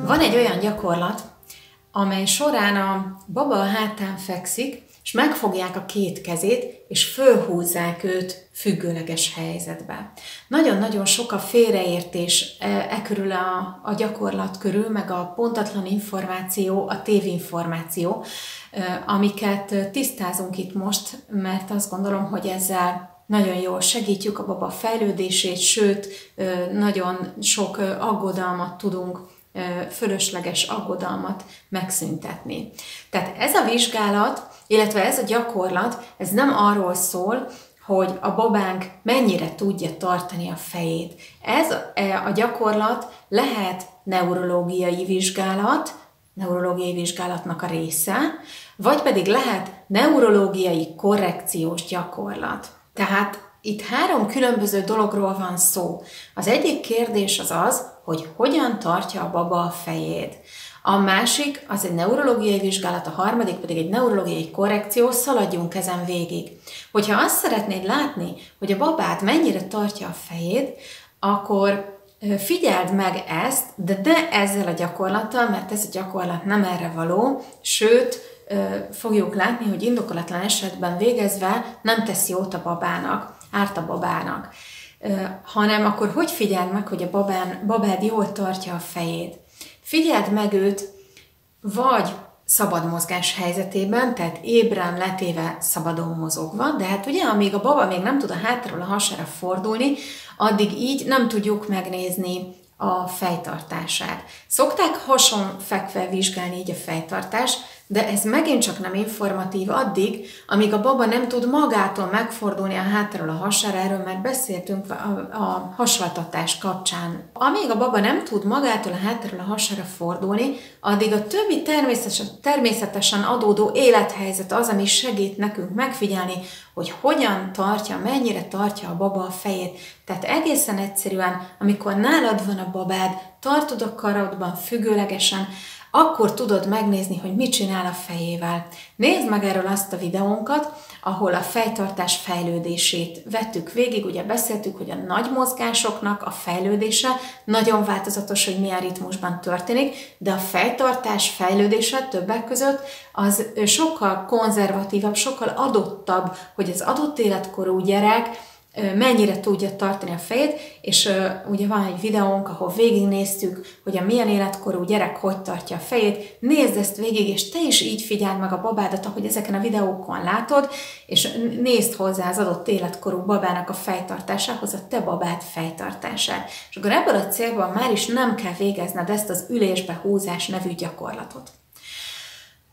Van egy olyan gyakorlat, amely során a baba a hátán fekszik, és megfogják a két kezét, és fölhúzzák őt függőleges helyzetbe. Nagyon-nagyon sok a félreértés körül a gyakorlat körül, meg a pontatlan információ, a tévinformáció, amiket tisztázunk itt most, mert azt gondolom, hogy ezzel nagyon jól segítjük a baba fejlődését, sőt, nagyon sok aggodalmat tudunk, fölösleges aggodalmat megszüntetni. Tehát ez a vizsgálat, illetve ez a gyakorlat, ez nem arról szól, hogy a babánk mennyire tudja tartani a fejét. Ez a gyakorlat lehet neurológiai vizsgálatnak a része, vagy pedig lehet neurológiai korrekciós gyakorlat. Tehát itt három különböző dologról van szó. Az egyik kérdés az, hogy hogyan tartja a baba a fejét. A másik az egy neurológiai vizsgálat, a harmadik pedig egy neurológiai korrekció, szaladjunk ezen végig. Hogyha azt szeretnéd látni, hogy a babád mennyire tartja a fejét, akkor figyeld meg ezt, de ne ezzel a gyakorlattal, mert ez a gyakorlat nem erre való, sőt, fogjuk látni, hogy indokolatlan esetben végezve nem tesz jót a babának, árt a babának, hanem akkor hogy figyeld meg, hogy a babád jól tartja a fejét. Figyeld meg őt vagy szabad mozgás helyzetében, tehát ébren, letéve, szabadon mozogva, de hát ugye, amíg a baba még nem tud a hátról a hasára fordulni, addig így nem tudjuk megnézni a fejtartását. Szokták hason fekve vizsgálni így a fejtartást, de ez megint csak nem informatív addig, amíg a baba nem tud magától megfordulni a hátról a hasára, erről már beszéltünk a hasfaltatás kapcsán. Amíg a baba nem tud magától a hátról a hasára fordulni, addig a többi természetesen adódó élethelyzet az, ami segít nekünk megfigyelni, hogy hogyan tartja, mennyire tartja a baba a fejét. Tehát egészen egyszerűen, amikor nálad van a babád, tartod a karodban függőlegesen, akkor tudod megnézni, hogy mit csinál a fejével. Nézd meg erről azt a videónkat, ahol a fejtartás fejlődését vettük végig. Ugye beszéltük, hogy a nagy mozgásoknak a fejlődése nagyon változatos, hogy milyen ritmusban történik, de a fejtartás fejlődése többek között az sokkal konzervatívabb, sokkal adottabb, hogy az adott életkorú gyerek mennyire tudja tartani a fejét, és ugye van egy videónk, ahol végignéztük, hogy a milyen életkorú gyerek hogy tartja a fejét. Nézd ezt végig, és te is így figyeld meg a babádat, ahogy ezeken a videókon látod, és nézd hozzá az adott életkorú babának a fejtartásához, a te babád fejtartását. És akkor ebből a célból már is nem kell végezned ezt az ülésbe húzás nevű gyakorlatot.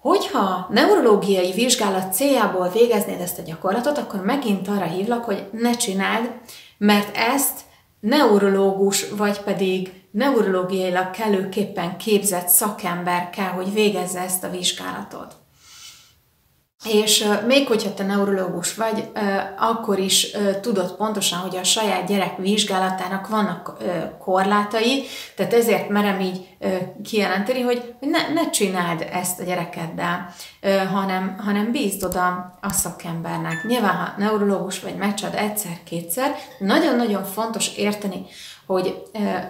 Hogyha neurológiai vizsgálat céljából végeznéd ezt a gyakorlatot, akkor megint arra hívlak, hogy ne csináld, mert ezt neurológus, vagy pedig neurológiailag kellőképpen képzett szakember kell, hogy végezze ezt a vizsgálatot. És még hogyha te neurológus vagy, akkor is tudod pontosan, hogy a saját gyerek vizsgálatának vannak korlátai, tehát ezért merem így kijelenteni, hogy ne csináld ezt a gyerekeddel, hanem bízd oda a szakembernek. Nyilván, ha neurológus vagy, megcsinálod egyszer-kétszer, nagyon-nagyon fontos érteni, hogy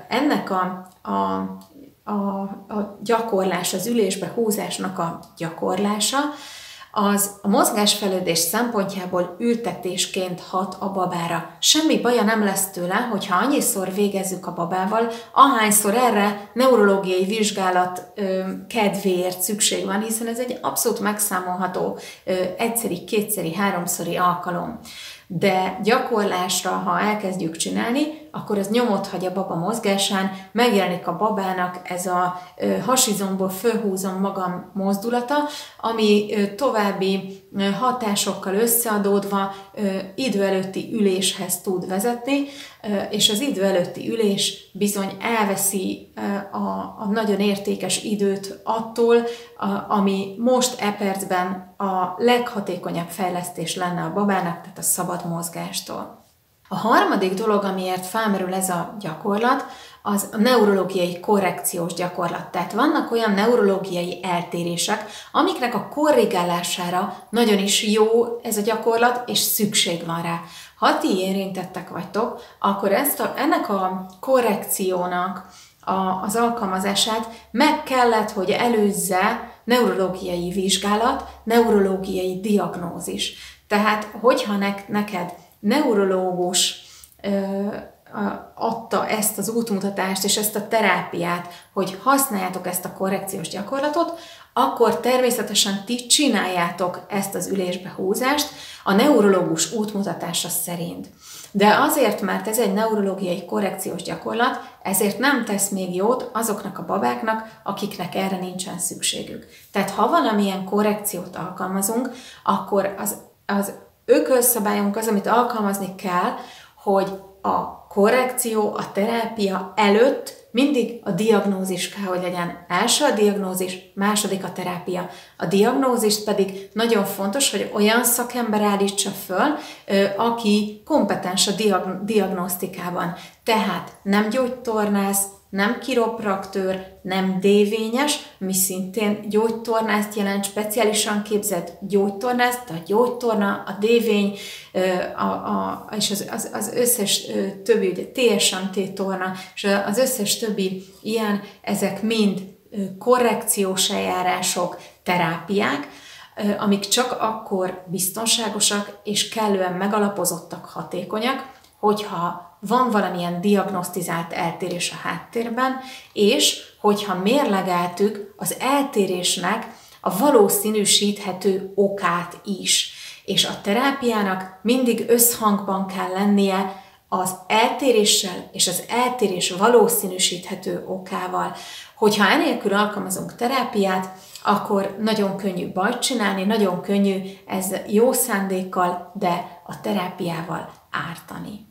ennek a gyakorlás, az ülésbe húzásnak a gyakorlása, az a mozgásfejlődés szempontjából ültetésként hat a babára. Semmi baja nem lesz tőle, hogyha annyiszor végezzük a babával, ahányszor erre neurológiai vizsgálat kedvéért szükség van, hiszen ez egy abszolút megszámolható egyszeri, kétszeri, háromszori alkalom. De gyakorlásra, ha elkezdjük csinálni, akkor az nyomot hagy a baba mozgásán, megjelenik a babának ez a hasizomból fölhúzom magam mozdulata, ami további hatásokkal összeadódva idő előtti üléshez tud vezetni, és az idő előtti ülés bizony elveszi a nagyon értékes időt attól, ami most percben a leghatékonyabb fejlesztés lenne a babának, tehát a szabad mozgástól. A harmadik dolog, amiért felmerül ez a gyakorlat, az a neurológiai korrekciós gyakorlat. Tehát vannak olyan neurológiai eltérések, amiknek a korrigálására nagyon is jó ez a gyakorlat, és szükség van rá. Ha ti érintettek vagytok, akkor ennek a korrekciónak az alkalmazását meg kellett, hogy előzze neurológiai vizsgálat, neurológiai diagnózis. Tehát, hogyha neked neurológus adta ezt az útmutatást és ezt a terápiát, hogy használjátok ezt a korrekciós gyakorlatot, akkor természetesen ti csináljátok ezt az ülésbehúzást a neurológus útmutatása szerint. De azért, mert ez egy neurológiai korrekciós gyakorlat, ezért nem tesz még jót azoknak a babáknak, akiknek erre nincsen szükségük. Tehát ha valamilyen korrekciót alkalmazunk, akkor az ökölszabályunk az, amit alkalmazni kell, hogy a korrekció, a terápia előtt mindig a diagnózis kell, hogy legyen. Első a diagnózis, második a terápia. A diagnózist pedig nagyon fontos, hogy olyan szakember állítsa föl, aki kompetens a diagnosztikában. Tehát nem gyógytornász, nem kiropraktőr, nem dévényes, mi szintén gyógytornászt jelent, speciálisan képzett gyógytornászt, a gyógytorna, a dévény, és az összes többi, ugye TSMT torna, és az összes többi ilyen, ezek mind korrekciós eljárások, terápiák, amik csak akkor biztonságosak és kellően megalapozottak, hatékonyak, hogyha van valamilyen diagnosztizált eltérés a háttérben, és hogyha mérlegeltük az eltérésnek a valószínűsíthető okát is. És a terápiának mindig összhangban kell lennie az eltéréssel és az eltérés valószínűsíthető okával. Hogyha enélkül alkalmazunk terápiát, akkor nagyon könnyű bajt csinálni, nagyon könnyű ez jó szándékkal, de a terápiával ártani.